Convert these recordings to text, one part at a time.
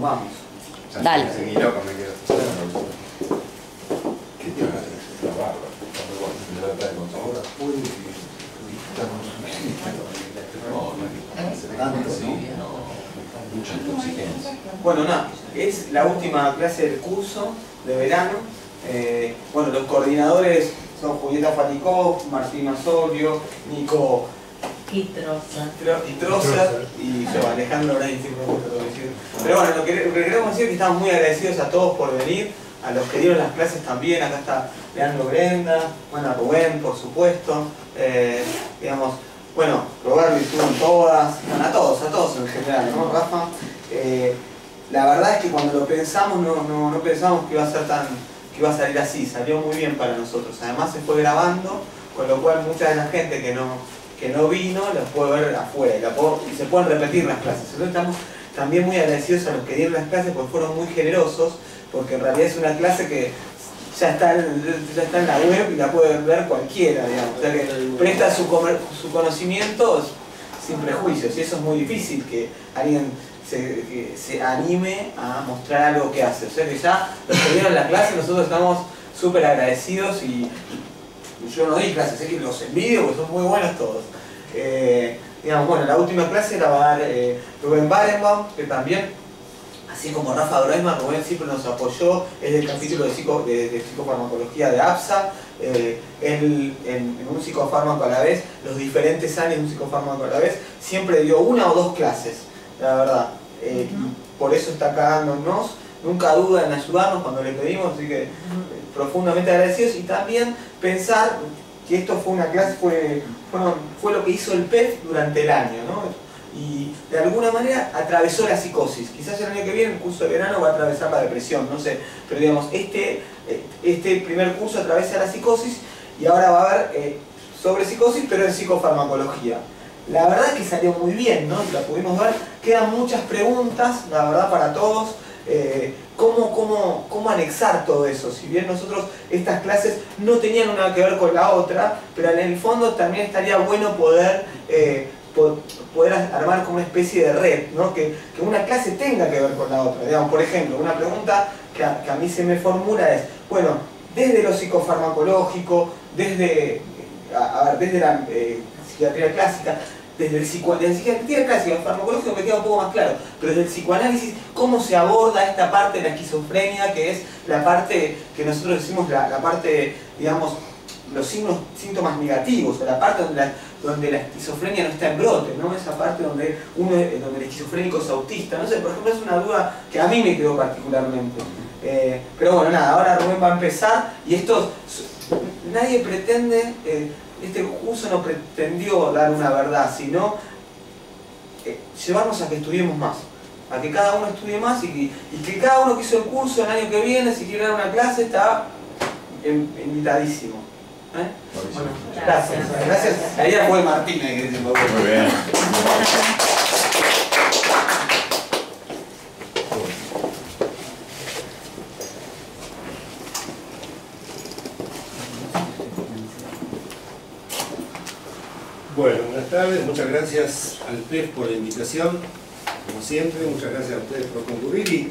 vamos. Dale. Seguí loco, me quedo. ¿Qué te va a decir? La barba. Ahora puede que Mucha intoxicancia. Bueno, nada, es la última clase del curso de verano. Bueno, los coordinadores son Julieta Fatikov, Martín Masorio, Nico Quitrosa y yo, Alejandro Brain, siempre me gusta todo decir. Pero bueno, lo que queremos decir es que estamos muy agradecidos a todos por venir, a los que dieron las clases también. Acá está Leandro Brenda, bueno, a Rubén, por supuesto. Digamos, bueno, Roberto estuvo en todas, bueno, a todos en general, ¿no, Rafa? La verdad es que cuando lo pensamos no pensamos que iba a ser que iba a salir así, salió muy bien para nosotros. Además se fue grabando, con lo cual mucha de la gente que no vino las puede ver afuera y se pueden repetir las clases. Entonces estamos también muy agradecidos a los que dieron las clases porque fueron muy generosos, porque en realidad es una clase que ya está en la web y la puede ver cualquiera, digamos. O sea que presta su conocimiento sin prejuicios, y eso es muy difícil, que alguien se anime a mostrar algo que hace. O sea que ya los que dieron la clase, nosotros estamos súper agradecidos, y yo no di clases, sé que los envidio porque son muy buenos todos. Digamos, bueno, la última clase la va a dar Rubén Barenbaum, que también, así como Rafa Groisman, Rubén siempre nos apoyó, es del capítulo de psicofarmacología de APSA, él en un psicofármaco a la vez, los diferentes años de un psicofármaco a la vez, siempre dio una o dos clases, la verdad, y por eso está acá dándonos, nunca duda en ayudarnos cuando le pedimos, así que profundamente agradecidos. Y también pensar que esto fue una clase, fue lo que hizo el PEF durante el año, ¿no? Y de alguna manera atravesó la psicosis. Quizás el año que viene, el curso de verano, va a atravesar la depresión, no sé. Pero digamos, este primer curso atraviesa la psicosis, y ahora va a haber sobre psicosis, pero en psicofarmacología. La verdad es que salió muy bien, ¿no? La pudimos ver. Quedan muchas preguntas, la verdad, para todos. ¿Cómo anexar todo eso? Si bien nosotros estas clases no tenían nada que ver con la otra, pero en el fondo también estaría bueno poder armar como una especie de red, ¿no? Que una clase tenga que ver con la otra. Digamos, por ejemplo, una pregunta que a mí se me formula es, bueno, desde lo psicofarmacológico, desde la psiquiatría clásica, desde la psiquiatría clásica, el farmacológico me queda un poco más claro, pero desde el psicoanálisis, ¿cómo se aborda esta parte de la esquizofrenia, que es la parte que nosotros decimos, la parte, digamos, los síntomas negativos, o la parte donde la esquizofrenia no está en brote, ¿no? Esa parte donde el esquizofrénico es autista, no sé, por ejemplo, es una duda que a mí me quedó particularmente. Pero bueno, nada, ahora Rubén va a empezar, y nadie pretende... Este curso no pretendió dar una verdad, sino llevarnos a que estudiemos más, a que cada uno estudie más, y que cada uno que hizo el curso el año que viene, si quiere dar una clase, está invitadísimo. Bueno, gracias. La idea fue Martina, que dice, muy bien. Bueno, buenas tardes, muchas gracias al PEF por la invitación, como siempre, muchas gracias a ustedes por concurrir, y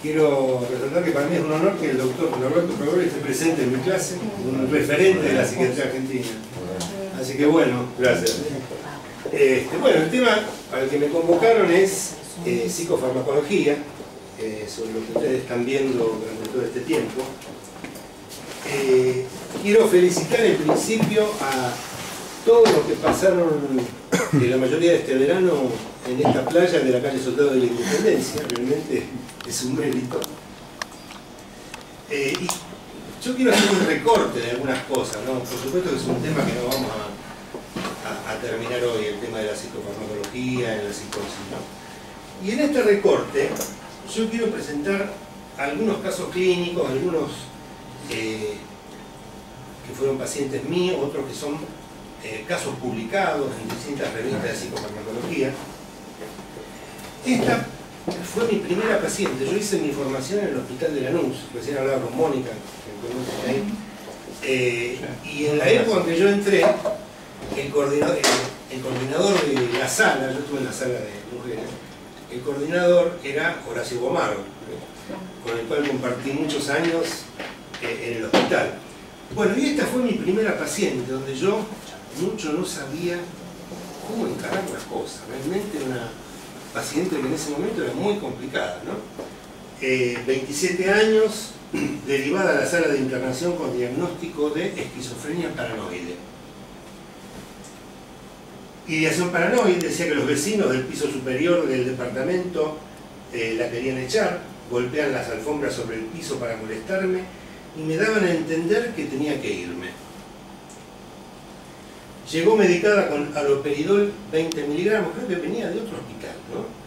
quiero resaltar que para mí es un honor que el doctor Norberto Proveri esté presente en mi clase, un referente de la psiquiatría argentina. Así que bueno, gracias. Bueno, el tema para el que me convocaron es psicofarmacología, sobre lo que ustedes están viendo durante todo este tiempo. Quiero felicitar en principio a todos los que pasaron la mayoría de este verano en esta playa de la calle Soldado de la Independencia. Realmente es un mérito. Y yo quiero hacer un recorte de algunas cosas, ¿no? Por supuesto que es un tema que no vamos a terminar hoy, el tema de la psicofarmacología en la psicosis, ¿no? Y en este recorte yo quiero presentar algunos casos clínicos, algunos que fueron pacientes míos, otros que son casos publicados en distintas revistas de psicofarmacología. Esta fue mi primera paciente. Yo hice mi formación en el hospital de Lanús, recién hablaba con Mónica, que ahí. Y en la época en que yo entré, el coordinador de la sala, yo estuve en la sala de mujeres, El coordinador era Horacio Gomaro, con el cual compartí muchos años en el hospital. Bueno, y esta fue mi primera paciente, donde yo mucho no sabía cómo encarar las cosas. Realmente era una paciente que en ese momento era muy complicada, ¿no? 27 años, derivada a la sala de internación con diagnóstico de esquizofrenia paranoide. Ideación paranoide, decía que los vecinos del piso superior del departamento la querían echar, golpean las alfombras sobre el piso para molestarme y me daban a entender que tenía que irme. Llegó medicada con haloperidol 20 miligramos, creo que venía de otro hospital, ¿no?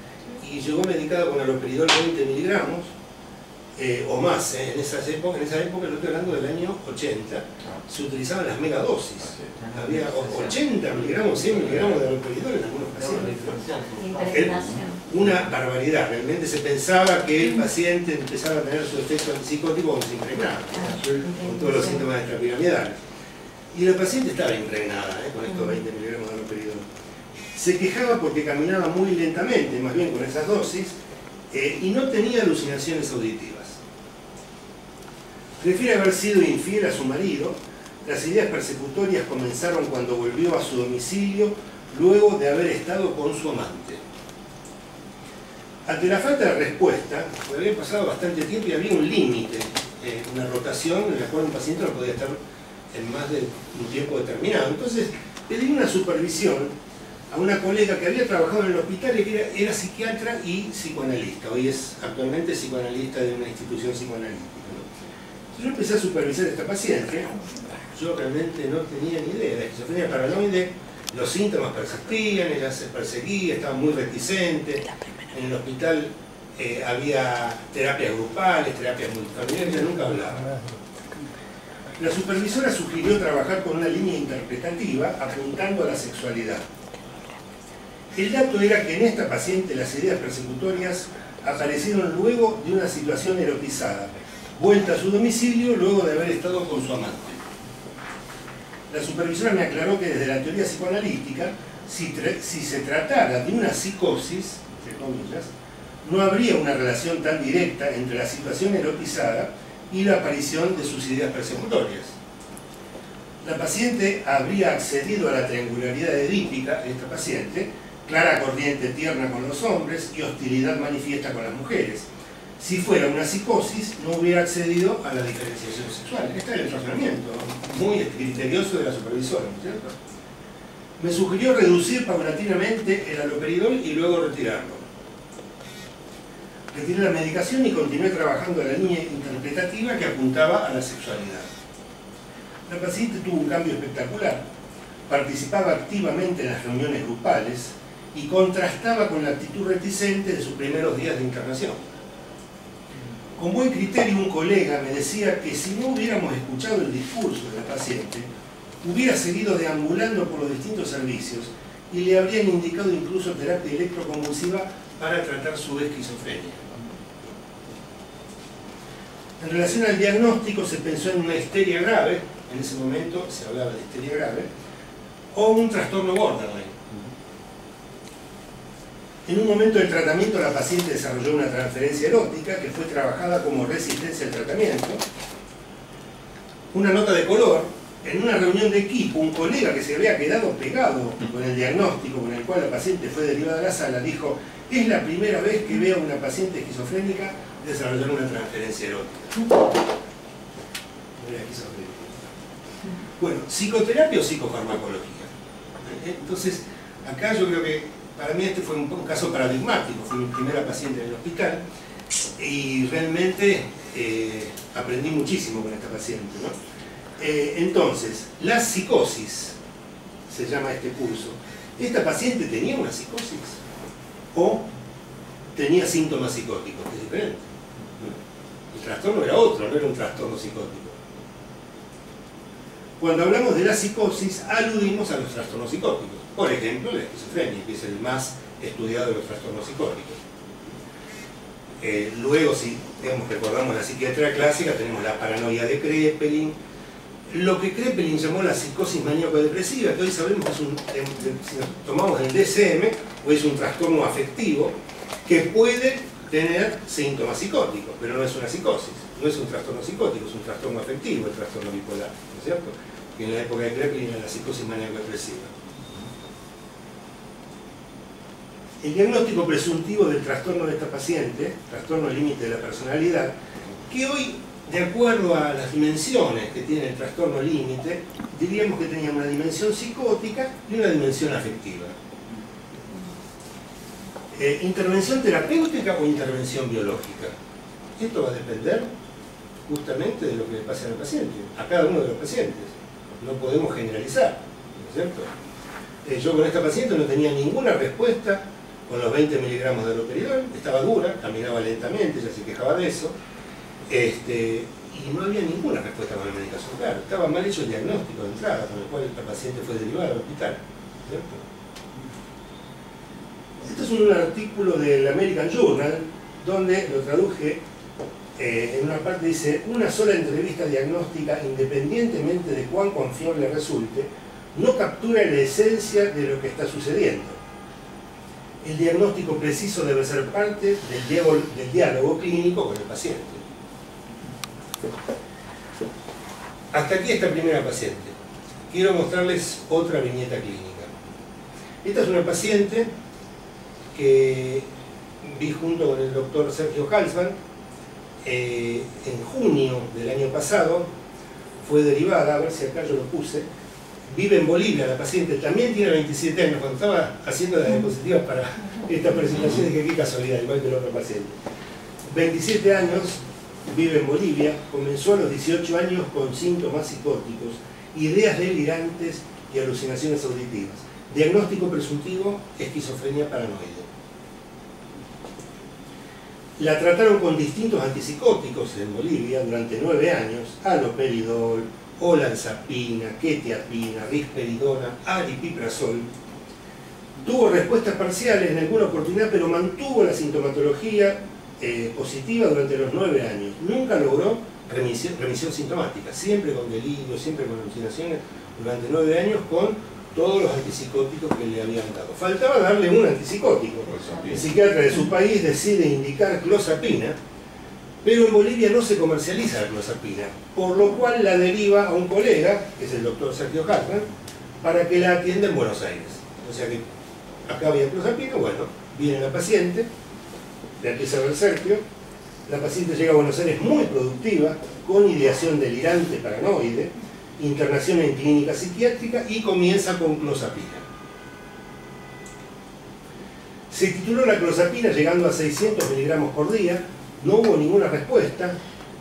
Y llegó medicada con haloperidol 20 miligramos, o más, en esa época, lo estoy hablando del año 80, se utilizaban las megadosis. Había 80 miligramos, 100 miligramos de haloperidol en algunos pacientes. Una barbaridad, realmente se pensaba que el paciente empezaba a tener su efecto antipsicótico cuando se impregnaba, con todos los síntomas extrapiramidales. Y la paciente estaba impregnada con estos 20 miligramos de haloperidol. Se quejaba porque caminaba muy lentamente, más bien con esas dosis, y no tenía alucinaciones auditivas. Prefiere haber sido infiel a su marido. Las ideas persecutorias comenzaron cuando volvió a su domicilio luego de haber estado con su amante. Ante la falta de respuesta, había pasado bastante tiempo y había un límite, una rotación en la cual un paciente no podía estar en más de un tiempo determinado. Entonces pedí una supervisión a una colega que había trabajado en el hospital y que era psiquiatra y psicoanalista. Hoy es actualmente psicoanalista de una institución psicoanalítica, ¿no? Entonces yo empecé a supervisar a esta paciente. Yo realmente no tenía ni idea de esquizofrenia paranoide. Los síntomas persistían, ella se perseguía, estaba muy reticente. En el hospital había terapias grupales, terapias multifamiliares, ella nunca hablaba. La supervisora sugirió trabajar con una línea interpretativa apuntando a la sexualidad. El dato era que en esta paciente las ideas persecutorias aparecieron luego de una situación erotizada, vuelta a su domicilio luego de haber estado con su amante. La supervisora me aclaró que desde la teoría psicoanalítica, si se tratara de una psicosis, entre comillas, no habría una relación tan directa entre la situación erotizada y la aparición de sus ideas persecutorias. La paciente habría accedido a la triangularidad edípica, esta paciente, clara corriente tierna con los hombres y hostilidad manifiesta con las mujeres. Si fuera una psicosis, no hubiera accedido a la diferenciación sexual. Este es el razonamiento muy criterioso de la supervisora, ¿no es cierto? Me sugirió reducir paulatinamente el haloperidol y luego retirarlo. Retiré la medicación y continué trabajando en la línea interpretativa que apuntaba a la sexualidad. La paciente tuvo un cambio espectacular. Participaba activamente en las reuniones grupales y contrastaba con la actitud reticente de sus primeros días de internación. Con buen criterio, un colega me decía que si no hubiéramos escuchado el discurso de la paciente, hubiera seguido deambulando por los distintos servicios y le habrían indicado incluso terapia electroconvulsiva para tratar su esquizofrenia. En relación al diagnóstico, se pensó en una histeria grave, en ese momento se hablaba de histeria grave, o un trastorno borderline. En un momento del tratamiento, la paciente desarrolló una transferencia erótica que fue trabajada como resistencia al tratamiento. Una nota de color: en una reunión de equipo, un colega que se había quedado pegado con el diagnóstico con el cual la paciente fue derivada a la sala dijo: es la primera vez que veo a una paciente esquizofrénica desarrollar una transferencia erótica. Bueno, psicoterapia o psicofarmacología. Entonces, acá yo creo que para mí este fue un caso paradigmático. Fue mi primera paciente en el hospital y realmente aprendí muchísimo con esta paciente, ¿no? Entonces, la psicosis, se llama este curso. ¿Esta paciente tenía una psicosis o tenía síntomas psicóticos? Que es diferente. El trastorno era otro, no era un trastorno psicótico. Cuando hablamos de la psicosis, aludimos a los trastornos psicóticos. Por ejemplo, la esquizofrenia, que es el más estudiado de los trastornos psicóticos. Luego, si recordamos la psiquiatría clásica, tenemos la paranoia de Kraepelin, lo que Kraepelin llamó la psicosis maníaco-depresiva, que hoy sabemos que es si tomamos el DSM, o es un trastorno afectivo, que puede tener síntomas psicóticos, pero no es una psicosis, no es un trastorno psicótico, es un trastorno afectivo, el trastorno bipolar, ¿no es cierto? Que en la época de Kraepelin era la psicosis maníaco-depresiva. El diagnóstico presuntivo del trastorno de esta paciente, trastorno límite de la personalidad, que hoy, de acuerdo a las dimensiones que tiene el trastorno límite, diríamos que tenía una dimensión psicótica y una dimensión afectiva. ¿Intervención terapéutica o intervención biológica? Esto va a depender justamente de lo que le pase al paciente, a cada uno de los pacientes. No podemos generalizar, ¿no es cierto? Yo con esta paciente no tenía ninguna respuesta con los 20 miligramos de haloperidol, estaba dura, caminaba lentamente, ella se quejaba de eso, y no había ninguna respuesta con la medicación. Claro, estaba mal hecho el diagnóstico de entrada, con el cual esta paciente fue derivada al hospital, ¿cierto? Este es un artículo del American Journal, donde lo traduje, en una parte dice: una sola entrevista diagnóstica, independientemente de cuán confiable resulte, no captura la esencia de lo que está sucediendo. El diagnóstico preciso debe ser parte del diálogo clínico con el paciente. Hasta aquí esta primera paciente. Quiero mostrarles otra viñeta clínica. Esta es una paciente que vi junto con el doctor Sergio Halsman en junio del año pasado. Fue derivada, a ver si acá yo lo puse. Vive en Bolivia la paciente, también tiene 27 años. Cuando estaba haciendo las diapositivas para esta presentación dije: qué casualidad, igual que el otro paciente. 27 años, vive en Bolivia, comenzó a los 18 años con síntomas psicóticos, ideas delirantes y alucinaciones auditivas. Diagnóstico presuntivo: esquizofrenia paranoide. La trataron con distintos antipsicóticos en Bolivia durante 9 años: haloperidol, olanzapina, quetiapina, risperidona, aripiprazol. Tuvo respuestas parciales en alguna oportunidad, pero mantuvo la sintomatología positiva durante los 9 años. Nunca logró remisión sintomática, siempre con delirio, siempre con alucinaciones, durante 9 años con todos los antipsicóticos que le habían dado. Faltaba darle un antipsicótico. El psiquiatra de su país decide indicar clozapina, pero en Bolivia no se comercializa la clozapina, por lo cual la deriva a un colega, que es el doctor Sergio Hartman, para que la atienda en Buenos Aires. O sea que acá había clozapina, bueno, viene la paciente, le empieza a ver Sergio, la paciente llega a Buenos Aires muy productiva, con ideación delirante paranoide, internación en clínica psiquiátrica y comienza con clozapina. Se tituló la clozapina llegando a 600 miligramos por día, no hubo ninguna respuesta,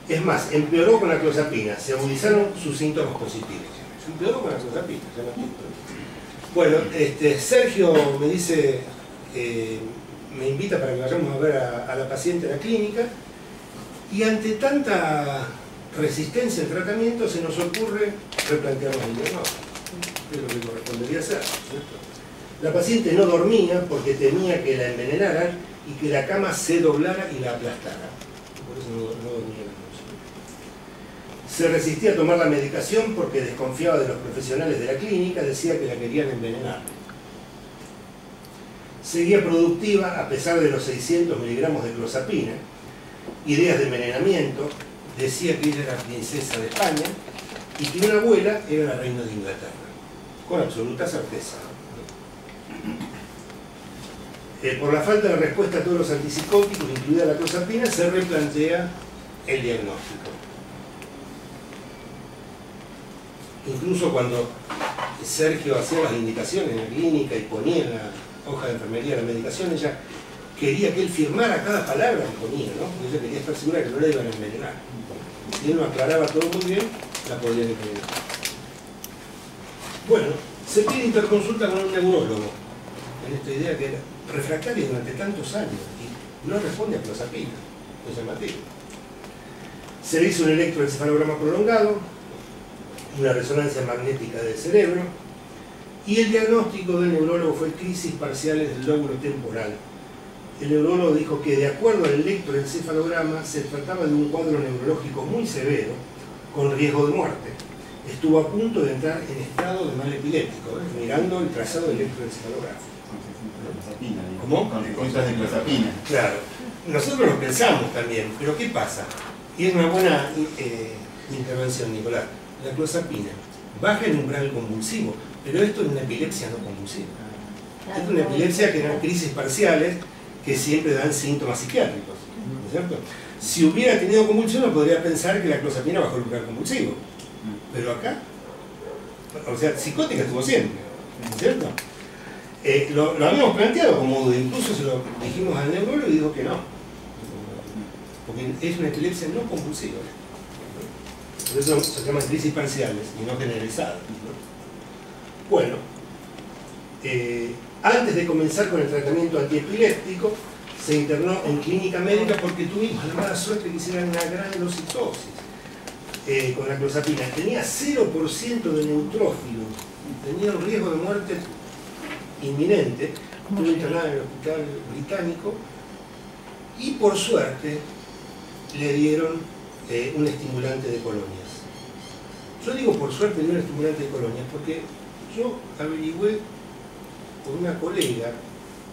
es más, empeoró con la clozapina, se agudizaron sus síntomas positivos. Se empeoró con la clozapina, ya no entiendo. Bueno, Sergio me dice, me invita para que vayamos a ver a la paciente en la clínica, y ante tanta resistencia al tratamiento se nos ocurre replantearnos el diagnóstico, que es lo que correspondería hacer, ¿cierto? La paciente no dormía porque temía que la envenenaran y que la cama se doblara y la aplastara. Por eso no dormía la noche. Se resistía a tomar la medicación porque desconfiaba de los profesionales de la clínica, decía que la querían envenenar. Seguía productiva a pesar de los 600 miligramos de clozapina, ideas de envenenamiento, decía que ella era princesa de España y que una abuela era la reina de Inglaterra, con absoluta certeza. Por la falta de respuesta a todos los antipsicóticos, incluida la clozapina, se replantea el diagnóstico. Incluso cuando Sergio hacía las indicaciones en la clínica y ponía en la hoja de enfermería la medicación, ella quería que él firmara cada palabra que ponía, ¿no? Porque ella quería estar segura que no la iban a envenenar. Si él no aclaraba todo muy bien, la podían envenenar. Bueno, se pide interconsulta con un neurólogo, en esta idea que era refractaria durante tantos años y no responde a clozapina, es llamativo. Se le hizo un electroencefalograma prolongado, una resonancia magnética del cerebro, y el diagnóstico del neurólogo fue crisis parciales del lóbulo temporal. El neurólogo dijo que de acuerdo al electroencefalograma se trataba de un cuadro neurológico muy severo, con riesgo de muerte. Estuvo a punto de entrar en estado de mal epiléptico, mirando el trazado electroencefalográfico. ¿Cómo? Con recursos de clozapina. Claro, nosotros lo pensamos también, pero ¿qué pasa? Y es una buena intervención, Nicolás. La clozapina baja el umbral convulsivo, pero esto es una epilepsia no convulsiva. Esto es una epilepsia que dan crisis parciales que siempre dan síntomas psiquiátricos, ¿no es cierto? Si hubiera tenido convulsión, uno podría pensar que la clozapina bajó el umbral convulsivo, pero acá, o sea, psicótica estuvo siempre, ¿no es cierto? Lo habíamos planteado como duda, incluso se lo dijimos al neurólogo y dijo que no, porque es una epilepsia no convulsiva. Por eso se llaman crisis parciales y no generalizadas. Bueno, antes de comenzar con el tratamiento antiepiléptico, se internó en clínica médica porque tuvimos la mala suerte que hicieran una granulocitosis con la clozapina. Tenía 0% de neutrófilos, tenía un riesgo de muerte inminente. Estuve internada en el hospital británico y por suerte le dieron un estimulante de colonias. Yo digo por suerte le dieron un estimulante de colonias porque yo averigüé con una colega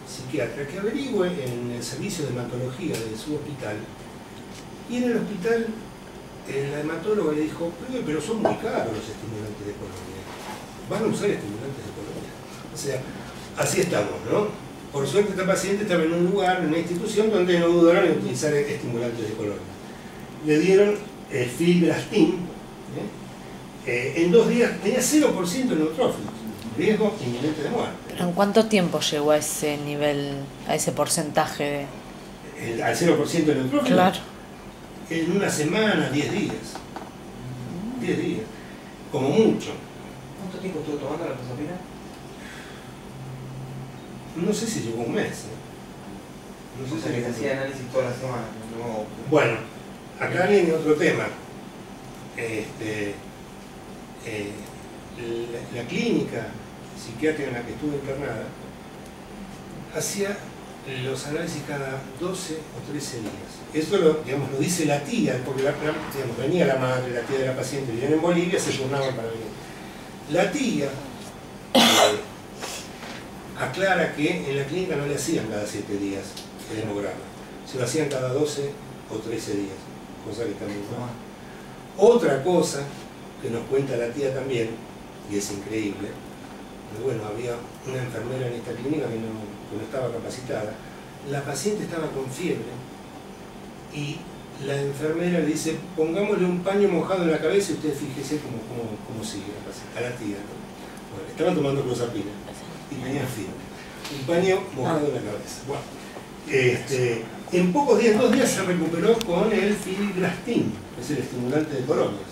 psiquiatra que averigüe en el servicio de hematología de su hospital, y en el hospital la hematóloga le dijo, pero son muy caros los estimulantes de colonia, van a usar estimulantes de colonia. O sea, así estamos, ¿no? Por suerte esta paciente estaba en un lugar, en una institución donde no dudaron en utilizar estimulantes de colonia. Le dieron filgrastim, en 2 días tenía 0% de neutrófilos, riesgo inminente de muerte. ¿En cuánto tiempo llegó a ese nivel, a ese porcentaje de...? Al 0% de neutrófilos. Claro. En una semana, 10 días. 10 días, como mucho. ¿Cuánto tiempo estuvo tomando la clozapina? No sé si llegó un mes. No sé O sea, si que se hacía análisis toda la semana. No. Bueno, acá viene otro tema. La clínica psiquiátrica en la que estuve internada hacía los análisis cada 12 o 13 días. Eso lo dice la tía, porque digamos, venía la madre, la tía de la paciente, vivían en Bolivia, se turnaban para venir. La tía aclara que en la clínica no le hacían cada 7 días el hemograma, se lo hacían cada 12 o 13 días, cosa que está muy mal. Otra cosa que nos cuenta la tía también, y es increíble, bueno, había una enfermera en esta clínica que no estaba capacitada, la paciente estaba con fiebre y la enfermera le dice, pongámosle un paño mojado en la cabeza y usted fíjese cómo sigue la paciente, a la tía. Bueno, estaban tomando clozapina y tenían fiebre, un paño mojado en la cabeza. Bueno, en pocos días, 2 días, se recuperó con el filgrastim, que es el estimulante de colonias.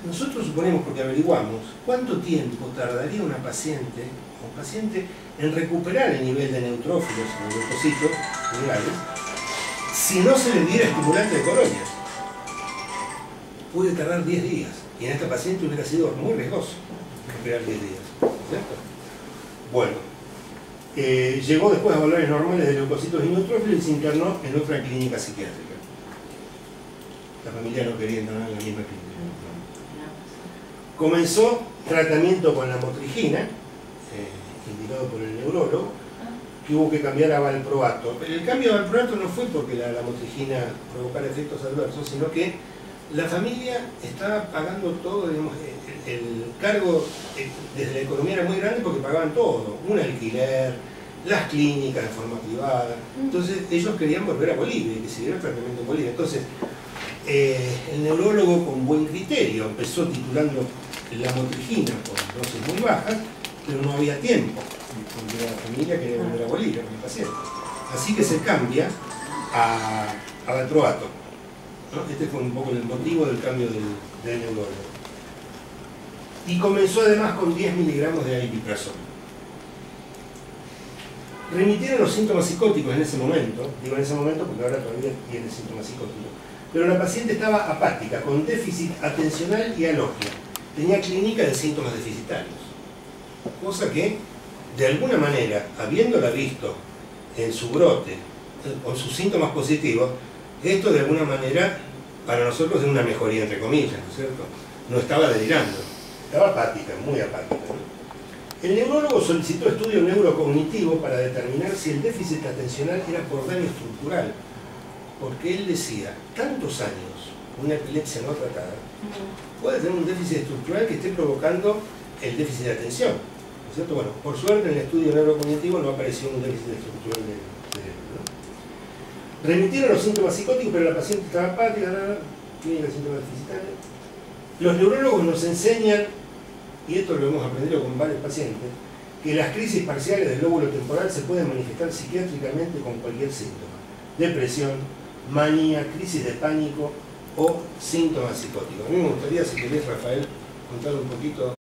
Nosotros suponemos, porque averiguamos, cuánto tiempo tardaría una paciente o paciente en recuperar el nivel de neutrófilos o leucocitos neurales si no se le diera estimulante de colonias. Puede tardar 10 días, y en esta paciente hubiera sido muy riesgoso recuperar 10 días, ¿cierto? Bueno, llegó después a valores normales de leucocitos y neutrófilos y se internó en otra clínica psiquiátrica. La familia no quería internar en la misma clínica. Comenzó tratamiento con la motrigina, indicado por el neurólogo, que hubo que cambiar a valproato. El cambio a valproato no fue porque la motrigina provocara efectos adversos, sino que la familia estaba pagando todo, digamos, el cargo desde la economía era muy grande porque pagaban todo, un alquiler, las clínicas de forma privada. Entonces ellos querían volver a Bolivia y que siguiera el tratamiento en Bolivia. Entonces el neurólogo, con buen criterio, empezó titulando la motrigina con dosis muy bajas, pero no había tiempo, porque la familia quería volver a Bolivia con el paciente. Así que se cambia a valproato, ¿no? Este fue un poco el motivo del cambio del neurólogo. Y comenzó además con 10 miligramos de aripiprazol. Remitieron los síntomas psicóticos en ese momento, digo en ese momento porque ahora todavía tiene síntomas psicóticos, pero la paciente estaba apática, con déficit atencional y alogia. Tenía clínica de síntomas deficitarios, cosa que, de alguna manera, habiéndola visto en su brote, con sus síntomas positivos, esto de alguna manera, para nosotros es una mejoría, entre comillas, ¿no es cierto? No estaba delirando, estaba apática, muy apática, ¿no? El neurólogo solicitó estudio neurocognitivo para determinar si el déficit atencional era por daño estructural, porque él decía, tantos años, una epilepsia no tratada, puede tener un déficit estructural que esté provocando el déficit de atención, ¿no es cierto? Bueno, por suerte en el estudio neurocognitivo no apareció un déficit estructural del cerebro, ¿no? Remitieron los síntomas psicóticos, pero la paciente estaba apática, tiene síntomas deficitarios. Los neurólogos nos enseñan, y esto lo hemos aprendido con varios pacientes, que las crisis parciales del lóbulo temporal se pueden manifestar psiquiátricamente con cualquier síntoma. Depresión, manía, crisis de pánico o síntomas psicóticos. A mí me gustaría, si querés, Rafael, contar un poquito